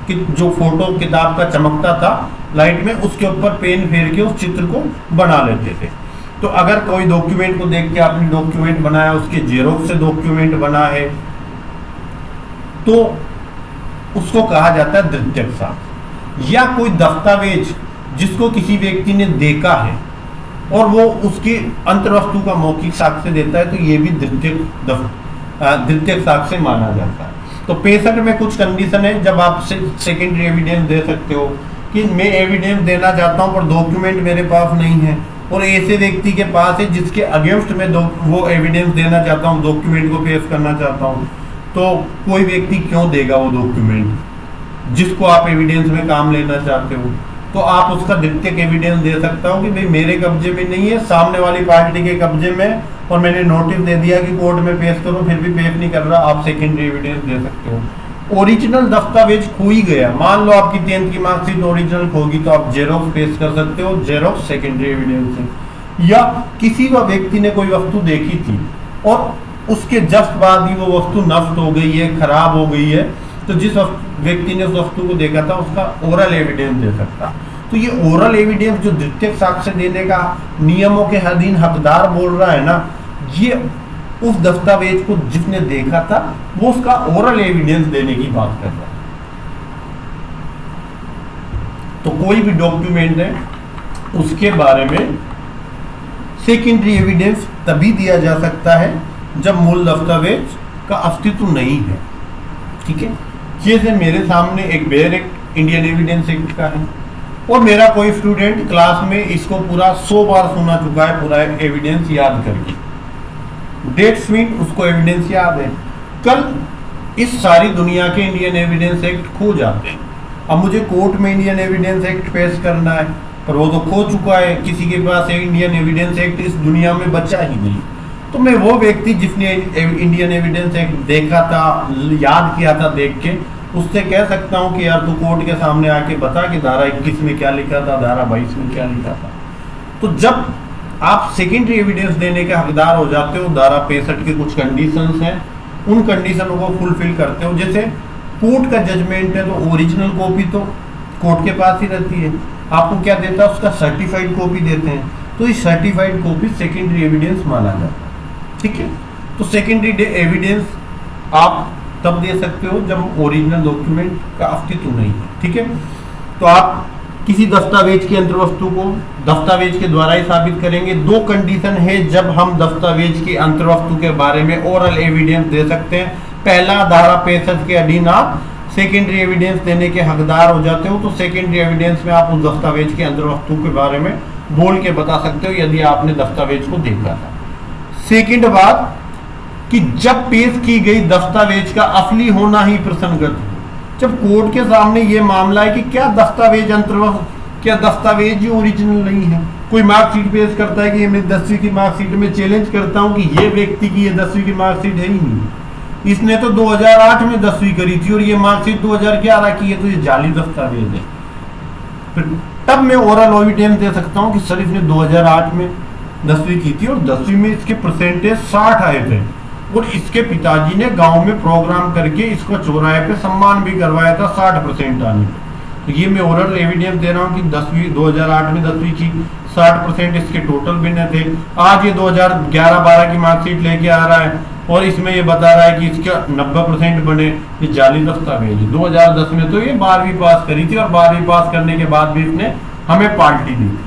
की जो फोटो किताब का चमकता था लाइट में, उसके ऊपर पेन फेर के उस चित्र को बना लेते थे। तो अगर कोई डॉक्यूमेंट को देख के आपने डॉक्यूमेंट बनाया, उसके जेरोक्स से डॉक्यूमेंट बना है, तो उसको कहा जाता है द्वितीयक साक्ष्य। या कोई दस्तावेज जिसको किसी व्यक्ति ने देखा है और वो उसकी अंतर्वस्तु का मौखिक साक्ष्य देता है, तो ये भी द्वितीयक साक्ष्य माना जाता है। तो 65 में कुछ कंडीशन है जब आप सेकेंडरी एविडेंस दे सकते हो कि मैं एविडेंस देना चाहता हूं पर डॉक्यूमेंट मेरे पास नहीं है, और ऐसे व्यक्ति के पास है जिसके अगेंस्ट में वो एविडेंस देना चाहता हूं, डॉक्यूमेंट को पेश करना चाहता हूं, तो कोई व्यक्ति क्यों देगा वो डॉक्यूमेंट जिसको आप एविडेंस में काम लेना चाहते हो? तो आप उसका द्वितीयक एविडेंस दे सकता हो कि भाई मेरे कब्जे में नहीं है, सामने वाली पार्टी के कब्जे में, और मैंने नोटिस दे दिया कि कोर्ट में पेश करो, फिर भी पेश नहीं कर रहा, आप सेकेंडरी एविडेंस दे सकते हो। ओरिजिनल दस्तावेज खो ही गया, मान लो आपकी 10th की मार्कशीट ओरिजिनल होगी, तो आप जेरोक्स पेश कर सकते हो, जेरोक्स सेकेंडरी एविडेंस है। या किसी व्यक्ति ने कोई वस्तु देखी थी और उसके जस्ट बाद ही वो वस्तु नष्ट हो गई है, खराब हो गई है, तो जिस व्यक्ति ने उस वस्तु को देखा था उसका ओरल एविडेंस दे सकता। तो ये ओरल एविडेंस जो द्वितीयक साक्ष्य देने का नियमों के अधीन हकदार बोल रहा है ना, ये उस दस्तावेज को जिसने देखा था वो उसका ओरल एविडेंस देने की बात कर रहा है। तो कोई भी डॉक्यूमेंट है उसके बारे में सेकेंडरी एविडेंस तभी दिया जा सकता है जब मूल दस्तावेज का अस्तित्व नहीं है। ठीक है, जैसे मेरे सामने एक bare act Indian evidence act का है और मेरा कोई स्टूडेंट क्लास में इसको पूरा 100 बार सुना चुका है, पूरा एविडेंस याद करके, डेट स्वीट उसको एविडेंस याद है। कल इस सारी दुनिया के इंडियन एविडेंस एक्ट खो जाते हैं, अब मुझे कोर्ट में इंडियन एविडेंस एक्ट पेश करना है, पर वो तो खो चुका है, किसी के पास इंडियन एविडेंस एक्ट इस दुनिया में बचा ही नहीं। तो मैं वो व्यक्ति जिसने इंडियन एविडेंस एक्ट देखा था, याद किया था, देख के उससे कह सकता हूँ कि यार तू कोर्ट के सामने आके बता कि धारा 21 में क्या लिखा था, धारा 22 में क्या लिखा था। तो जब आप सेकेंडरी एविडेंस देने के हकदार हो जाते हो, धारा 65 के कुछ कंडीशंस हैं, उन कंडीशनों को फुलफिल करते हो। जैसे कोर्ट का जजमेंट है तो ओरिजिनल कॉपी तो कोर्ट के पास ही रहती है, आपको क्या देता है, उसका सर्टिफाइड कॉपी देते हैं, तो इस सर्टिफाइड कॉपी सेकेंडरी एविडेंस माना जाता है। ठीक है, तो सेकेंडरी एविडेंस आप तब दे सकते हो जब ओरिजिनल डॉक्यूमेंट का अस्तित्व नहीं है। ठीक है, तो आप किसी दस्तावेज की अंतर्वस्तु को दस्तावेज के द्वारा ही साबित करेंगे। 2 कंडीशन है जब हम दस्तावेज की अंतर्वस्तु के बारे में ओरल एविडेंस दे सकते हैं। पहला, धारा 65 के अधीन आप सेकेंडरी एविडेंस देने के हकदार हो जाते हो, तो सेकेंडरी एविडेंस में आप उस दस्तावेज की अंतर्वस्तु के बारे में बोल के बता सकते हो यदि आपने दस्तावेज को देखा था। सेकेंड बात कि जब पेश की गई दस्तावेज का असली होना ही प्रसंगत हो। जब कोर्ट के सामने ये मामला है कि क्या दस्तावेज क्या दस्तावेज ही ओरिजिनल नहीं है, कोई मार्कशीट पेश करता है कि ये मैं 10वीं की मार्कशीट में चैलेंज करता हूं कि ये व्यक्ति की ये 10वीं की मार्कशीट है ही नहीं, इसने तो 2008 में 10वीं करी थी और ये मार्कशीट 2011 की है, तो ये जाली दस्तावेज है। फिर तब मैं ओरल एविडेंस दे सकता हूँ कि सर इसने 2008 में 10वीं की थी और 10वीं में इसके परसेंटेज 60 आए थे और इसके पिताजी ने गांव में प्रोग्राम करके इसको चौराहे पे सम्मान भी करवाया था 60% आने पे। तो ये मैं ओरल एविडेंस दे रहा हूँ कि 2008 में 10वीं की 60% इसके टोटल बने थे। आज ये 2011-12 की मार्कशीट लेके आ रहा है और इसमें ये बता रहा है कि इसका 90% बने, ये जाली दस्तावेज है। 2010 में तो ये 12वीं पास करी थी और 12वीं पास करने के बाद भी इसने हमें पार्टी दी थी।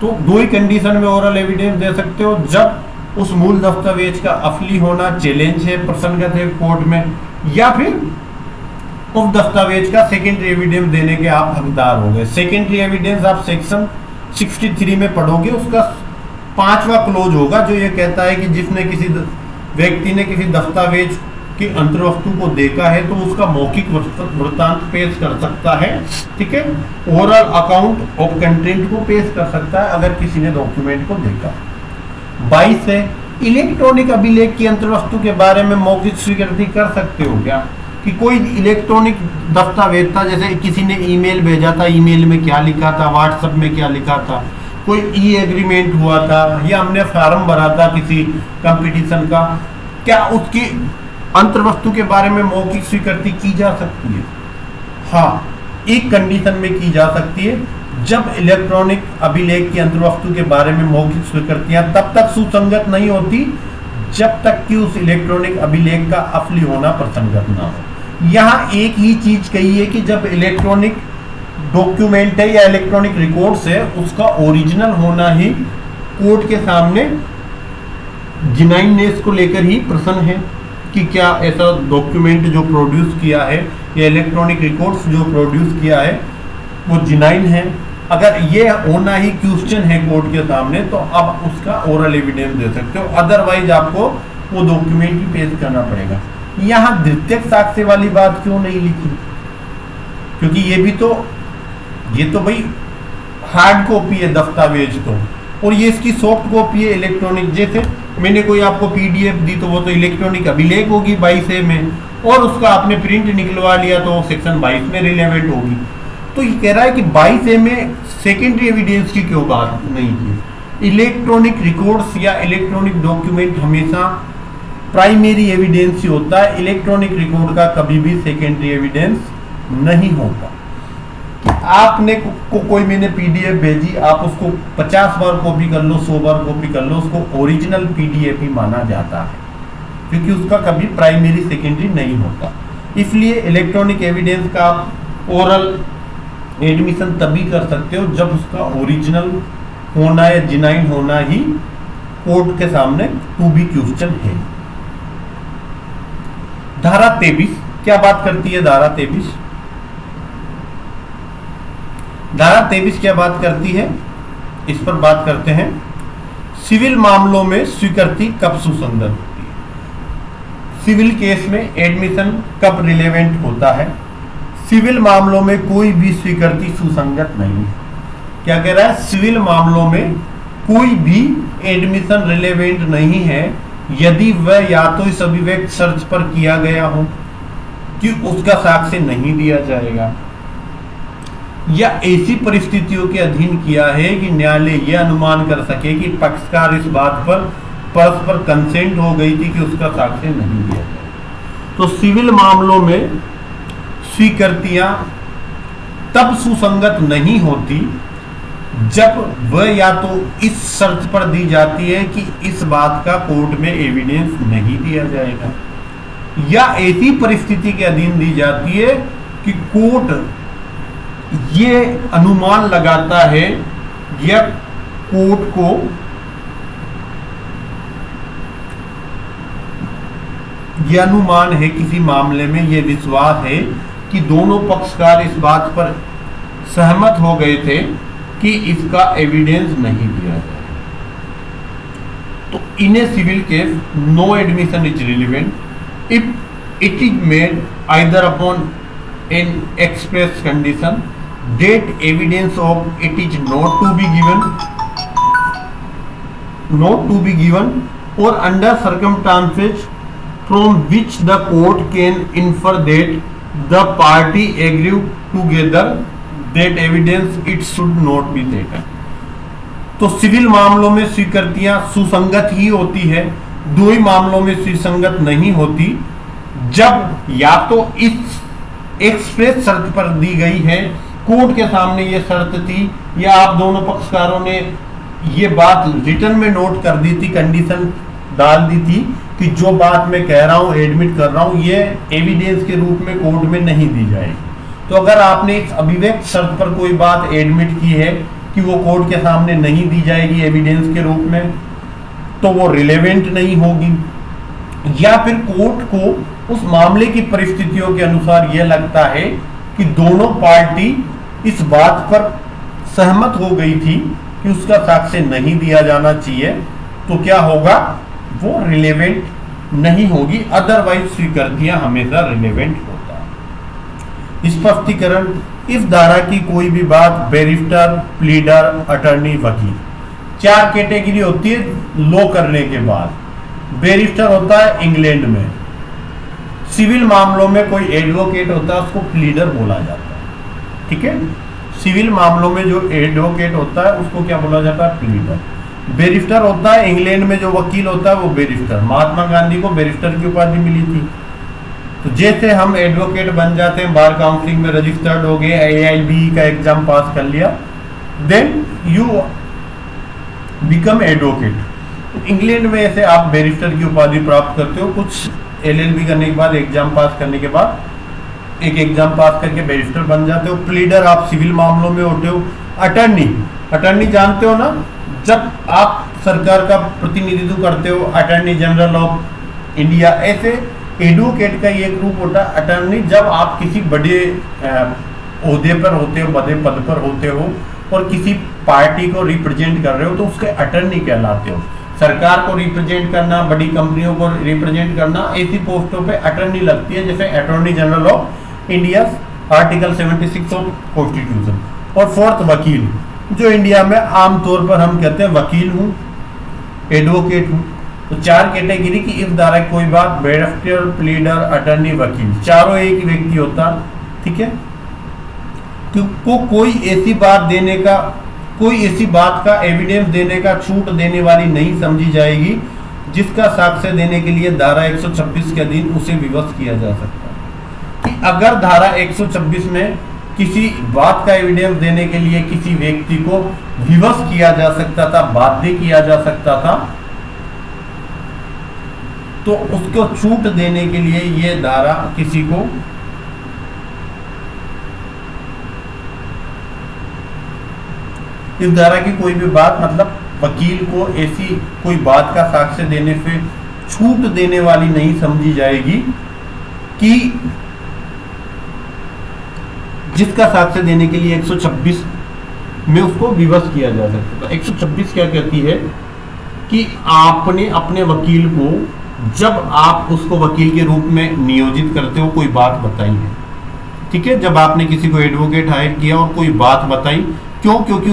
तो 2 ही कंडीशन में ओरल एविडेंस दे सकते हो, जब उस मूल दस्तावेज का असली होना चैलेंज है, प्रसंगत है कोर्ट में, या फिर उस दस्तावेज का सेकेंडरी एविडेंस देने के आप हकदार हो गए। सेकेंडरी एविडेंस आप सेक्शन 63 में पढ़ोगे, उसका 5वां क्लोज होगा जो ये कहता है कि जिसने किसी व्यक्ति ने किसी दस्तावेज की अंतर्वस्तु को देखा है तो उसका मौखिक वृत्तांत पेश कर सकता है। ठीक है, ओरल अकाउंट ऑफ कंटेंट को पेश कर सकता है अगर किसी ने डॉक्यूमेंट को देखा। 22 है इलेक्ट्रॉनिक अभिलेख की अंतर्वस्तु के बारे में मौखिक स्वीकृति कर सकते हो क्या? कि कोई इलेक्ट्रॉनिक दस्तावेज था, जैसे किसी ने ईमेल भेजा था, ईमेल में क्या लिखा था, व्हाट्सएप में क्या लिखा था, कोई ई एग्रीमेंट हुआ था, या हमने फॉर्म भरा था किसी कंपटीशन का, क्या उसकी अंतर्वस्तु के बारे में मौखिक स्वीकृति की जा सकती है? हाँ, एक कंडीशन में की जा सकती है, जब इलेक्ट्रॉनिक अभिलेख की अंतर्वस्तु के बारे में मौखिक स्वीकृतियां तब तक सुसंगत नहीं होती जब तक कि उस इलेक्ट्रॉनिक अभिलेख का असली होना प्रसंगत ना हो। यहाँ एक ही चीज कही है कि जब इलेक्ट्रॉनिक डॉक्यूमेंट है या इलेक्ट्रॉनिक रिकॉर्ड्स है, उसका ओरिजिनल होना ही कोर्ट के सामने जिनाइननेस को लेकर ही प्रश्न है कि क्या ऐसा डॉक्यूमेंट जो प्रोड्यूस किया है या इलेक्ट्रॉनिक रिकॉर्ड्स जो प्रोड्यूस किया है वो जिनाइन है। अगर ये होना ही क्वेश्चन है कोर्ट के सामने, तो अब उसका ओरल एविडेंस दे सकते हो, अदरवाइज आपको वो डॉक्यूमेंट ही पेश करना पड़ेगा। यहाँ द्वितीयक साक्ष्य वाली बात क्यों नहीं लिखी? क्योंकि ये तो भाई हार्ड कॉपी है दस्तावेज तो, और ये इसकी सॉफ्ट कॉपी है इलेक्ट्रॉनिक। जैसे मैंने कोई आपको पीडीएफ दी तो वो तो इलेक्ट्रॉनिक अभिलेख होगी 22A में, और उसका आपने प्रिंट निकलवा लिया तो सेक्शन 22 में रिलेवेंट होगी। तो ये कह रहा है कि 22A में सेकेंडरी एविडेंस की क्यों बात नहीं की? इलेक्ट्रॉनिक रिकॉर्ड्स या इलेक्ट्रॉनिक डॉक्यूमेंट हमेशा प्राइमरी एविडेंस ही होता है, इलेक्ट्रॉनिक रिकॉर्ड का कभी भी सेकेंडरी एविडेंस नहीं होता। आपने कोई मैंने पीडीएफ भेजी, आप उसको 50 बार कॉपी कर लो, 100 बार कॉपी कर लो, उसको ओरिजिनल पीडीएफ ही माना जाता है, क्योंकि उसका कभी प्राइमरी सेकेंडरी नहीं होता। इसलिए इलेक्ट्रॉनिक एविडेंस का आप ओरल एडमिशन तभी कर सकते हो जब उसका ओरिजिनल होना या जिनाइन होना ही कोर्ट के सामने टू बी क्वेश्चन है। धारा 23 क्या बात करती है? धारा 23 क्या बात करती है, इस पर बात करते हैं। सिविल मामलों में स्वीकृति कब सुसंगत होती है? सिविल केस में एडमिशन कब रिलेवेंट होता है? सिविल मामलों में कोई भी स्वीकृति सुसंगत नहीं है। क्या कह रहा है? सिविल मामलों में कोई भी एडमिशन रिलेवेंट नहीं है यदि वह या तो इस अभिव्यक्त शर्त पर किया गया हो कि उसका साक्ष्य नहीं दिया जाएगा, या ऐसी परिस्थितियों के अधीन किया है कि न्यायालय यह अनुमान कर सके कि पक्षकार इस बात पर परस्पर कंसेंट हो गई थी कि उसका साक्ष्य नहीं दिया जाए। तो सिविल मामलों में स्वीकृतियां तब सुसंगत नहीं होती जब वह या तो इस शर्त पर दी जाती है कि इस बात का कोर्ट में एविडेंस नहीं दिया जाएगा, या ऐसी परिस्थिति के अधीन दी जाती है कि कोर्ट ये अनुमान लगाता है या कोर्ट को यह अनुमान है, किसी मामले में यह विश्वास है कि दोनों पक्षकार इस बात पर सहमत हो गए थे कि इसका एविडेंस नहीं दिया जाए। तो in a civil case no admission is relevant if it is made either upon an express condition that evidence of it is not to be given or under circumstances from which the court can infer that the party agree together that evidence it should not be taken। तो civil मामलों में स्वीकृतियां सुसंगत ही होती है, दो ही मामलों में सुसंगत नहीं होती जब या तो इस एक्सप्रेस शर्त पर दी गई है, कोर्ट के सामने ये शर्त थी, या आप दोनों पक्षकारों ने ये बात रिटर्न में नोट कर दी थी, कंडीशन डाल दी थी कि जो बात मैं कह रहा हूँ, एडमिट कर रहा हूँ, ये एविडेंस के रूप में कोर्ट में नहीं दी जाएगी। तो अगर आपने इस अभिव्यक्त शर्त पर कोई बात एडमिट की है कि वो कोर्ट के सामने नहीं दी जाएगी एविडेंस के रूप में, तो वो रिलेवेंट नहीं होगी। या फिर कोर्ट को उस मामले की परिस्थितियों के अनुसार यह लगता है कि दोनों पार्टी इस बात पर सहमत हो गई थी कि उसका साक्ष्य नहीं दिया जाना चाहिए, तो क्या होगा? वो रिलेवेंट नहीं होगी, अदरवाइज स्वीकृतियां हमेशा रिलेवेंट होता है। स्पष्टीकरण, इस धारा की कोई भी बात बैरिस्टर, प्लीडर, अटर्नी, वकील, 4 कैटेगरी होती है लॉ करने के बाद। बैरिस्टर होता है इंग्लैंड में। सिविल मामलों में कोई एडवोकेट होता है, उसको प्लीडर बोला जाता है। ठीक है, सिविल मामलों में जो एडवोकेट होता है उसको क्या बोला जाता है? प्लीडर। बैरिस्टर होता है इंग्लैंड में जो वकील होता है वो बैरिस्टर। महात्मा गांधी को बैरिस्टर की उपाधि मिली थी। तो जैसे हम एडवोकेट बन जाते हैं, बार काउंसिलिंग में रजिस्टर्ड हो गए, AIB का एग्जाम पास कर लिया, देन यू बिकम एडवोकेट। तो इंग्लैंड में ऐसे आप बैरिस्टर की उपाधि प्राप्त करते हो। कुछ LLB करने के बाद, एग्जाम पास करने के बाद, एक एग्जाम पास करके बैरिस्टर बन जाते हो। प्लीडर आप सिविल मामलों में होते हो। अटर्नी जानते हो ना, जब आप सरकार का प्रतिनिधित्व करते हो, अटर्नी जनरल ऑफ इंडिया। ऐसे एडवोकेट का ये एक रूप होता है अटर्नी, जब आप किसी बड़े ओहदे पर होते हो, बड़े पद पर होते हो और किसी पार्टी को रिप्रेजेंट कर रहे हो तो उसके अटर्नी कहलाते हो। सरकार को रिप्रेजेंट करना, बड़ी कंपनियों को रिप्रेजेंट करना, ऐसी पोस्टों पे अटर्नी लगती है, जैसे attorney general of India, article 76 of constitution. और फोर्थ, वकील, जो इंडिया में आमतौर पर हम कहते हैं वकील हूँ, एडवोकेट हूँ। तो चार कैटेगरी की इस धारा की कोई बात, बैरिस्टर, प्लीडर, अटर्नी, वकील, चारों एक ही व्यक्ति होता। ठीक है, को कोई ऐसी बात का एविडेंस देने का छूट देने वाली नहीं समझी जाएगी जिसका साक्ष्य देने के लिए धारा 126 के अधीन उसे विवश किया जा सकता है। कि अगर धारा 126 में किसी बात का एविडेंस देने के लिए किसी व्यक्ति को विवश किया जा सकता था, बाध्य किया जा सकता था, तो उसको छूट देने के लिए ये धारा किसी को इस धारा की कोई भी बात, मतलब वकील को ऐसी कोई बात का साक्ष्य देने से छूट देने वाली नहीं समझी जाएगी कि जिसका साक्ष्य देने के लिए 126 में उसको विवश किया जा सकता। तो 126 क्या कहती है कि आपने अपने वकील को, जब आप उसको वकील के रूप में नियोजित करते हो, कोई बात बताई है। ठीक है, जब आपने किसी को एडवोकेट हायर किया और कोई बात बताई, क्यों? क्योंकि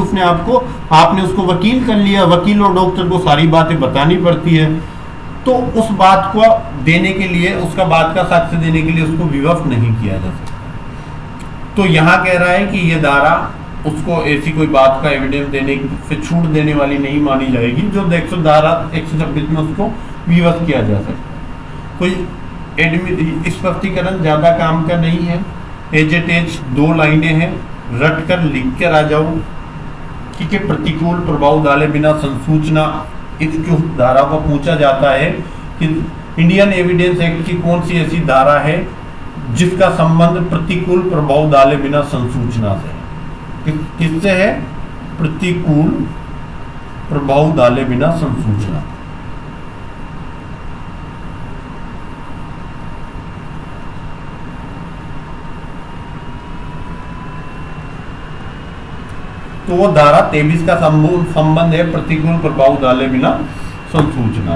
आपने उसको वकील कर लिया। वकील और डॉक्टर को सारी बातें बतानी पड़ती है, तो उस बात को देने के लिए, उसका बात का साक्ष्य देने के लिए उसको विवश नहीं किया जा सकता। तो यहाँ कह रहा है कि ये धारा उसको ऐसी कोई बात का एविडेंस देने से छूट देने वाली नहीं मानी जाएगी जो धारा 126 में उसको विवश किया जा सकता है। कोई स्पष्टीकरण ज़्यादा काम का नहीं है, एज इट इज 2 लाइनें हैं, रट कर लिख कर आ जाओ। ठीक है, प्रतिकूल प्रभाव डाले बिना संसूचना, इसकी धारा को पूछा जाता है कि इंडियन एविडेंस एक्ट की कौन सी ऐसी धारा है जिसका संबंध प्रतिकूल प्रभाव डाले बिना संसूचना से। किससे है? प्रतिकूल प्रभाव डाले बिना संसूचना। तो वो धारा 23 का संबंध है प्रतिकूल प्रभाव डाले बिना संसूचना।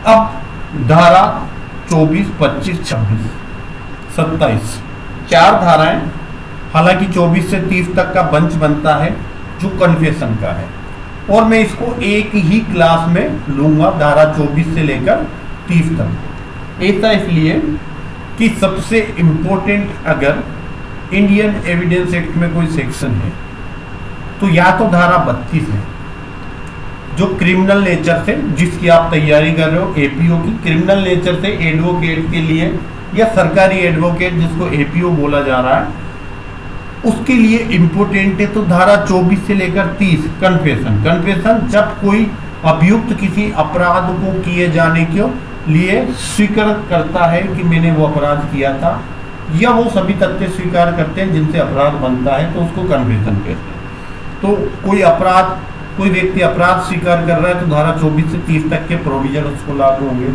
अब धारा 24, 25, 26, 27, 4 धाराएं, हालांकि 24 से 30 तक का बंच बनता है जो कन्फेशन का है, और मैं इसको एक ही क्लास में लूंगा, धारा 24 से लेकर 30 तक। ऐसा इसलिए कि सबसे इंपॉर्टेंट अगर इंडियन एविडेंस एक्ट में कोई सेक्शन है तो या तो धारा 32 है जो क्रिमिनल नेचर से, जिसकी आप तैयारी कर रहे हो APO की, क्रिमिनल नेचर से एडवोकेट के लिए या सरकारी एडवोकेट जिसको APO बोला जा रहा है उसके लिए इम्पोर्टेंट है। तो धारा 24 से लेकर 30 कन्फेशन, जब कोई अभियुक्त किसी अपराध को किए जाने के लिए स्वीकार करता है कि मैंने वो अपराध किया था, या वो सभी तथ्य स्वीकार करते हैं जिनसे अपराध बनता है, तो उसको कन्फेशन कहते हैं। तो कोई व्यक्ति अपराध स्वीकार कर रहा है तो धारा 24 से 30 तक के प्रोविजन उसको लागू होंगे।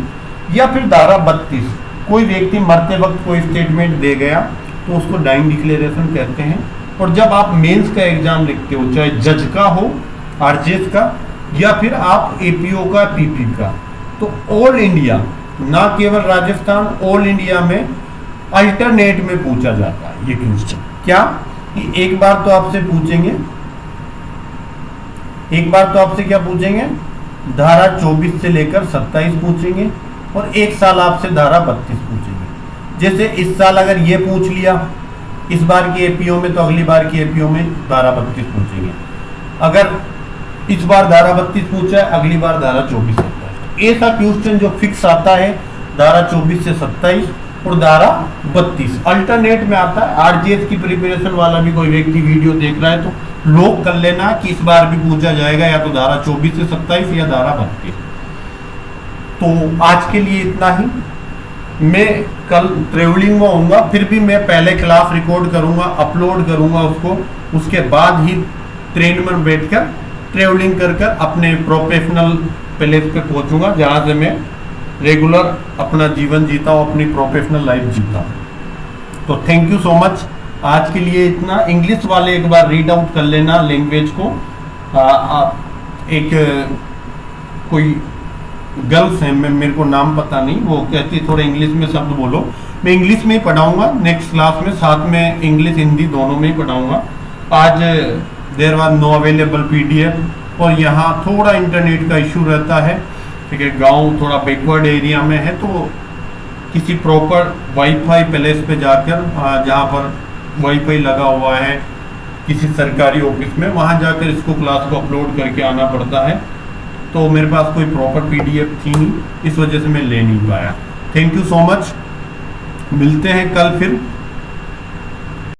या फिर धारा 32, कोई व्यक्ति मरते वक्त कोई स्टेटमेंट दे गया तो उसको डाइंग डिक्लेरेशन कहते हैं। और जब आप मेंस का एग्जाम लिखते हो, चाहे जज का हो, RJS का, या फिर आप APO का, PP का, तो ऑल इंडिया, ना केवल राजस्थान, ऑल इंडिया में अल्टरनेट में पूछा जाता है ये क्वेश्चन। क्या? एक बार तो आपसे क्या पूछेंगे धारा 24 से लेकर 27 पूछेंगे और एक साल आपसे धारा 32 पूछेंगे। जैसे इस साल अगर ये पूछ लिया इस बार की एपीओ में, तो अगली बार की एपीओ में धारा 32 पूछेंगे। अगर इस बार धारा 32 पूछा है, अगली बार धारा 24 आता है। ऐसा क्वेश्चन जो फिक्स आता है धारा 24 से 27 और धारा 32 अल्टरनेट में आता है। आरजीएस की प्रिपरेशन वाला भी कोई व्यक्ति वीडियो देख रहा है तो लॉक कर लेना कि इस बार भी पूछा जाएगा या तो धारा 24 से 27 या धारा 32। तो आज के लिए इतना ही। मैं कल ट्रेवलिंग में होऊंगा, फिर भी मैं पहले क्लास रिकॉर्ड करूंगा, अपलोड करूंगा उसको, उसके बाद ही ट्रेन में बैठकर ट्रेवलिंग कर कर अपने प्रोफेशनल प्लेस पे पहुंचूंगा जहां से मैं रेगुलर अपना जीवन जीता हूँ, अपनी प्रोफेशनल लाइफ जीता हूँ। तो थैंक यू सो मच। आज के लिए इतना। इंग्लिश वाले एक बार रीड आउट कर लेना लैंग्वेज को। एक कोई गर्ल्स है, मेरे को नाम पता नहीं, वो कहती है थोड़ा इंग्लिश में शब्द बोलो। मैं इंग्लिश में ही पढ़ाऊंगा नेक्स्ट क्लास में, साथ में इंग्लिश हिंदी दोनों में ही पढ़ाऊंगा। आज there was no available PDF और यहाँ थोड़ा इंटरनेट का इशू रहता है, ठीक है। गांव थोड़ा बैकवर्ड एरिया में है, तो किसी प्रॉपर वाईफाई प्लेस पे जाकर, जहाँ पर वाईफाई लगा हुआ है किसी सरकारी ऑफिस में, वहाँ जाकर इसको क्लास को अपलोड करके आना पड़ता है। तो मेरे पास कोई प्रॉपर पीडीएफ थी नहीं, इस वजह से मैं ले नहीं पाया। Thank you so much. मिलते हैं कल फिर।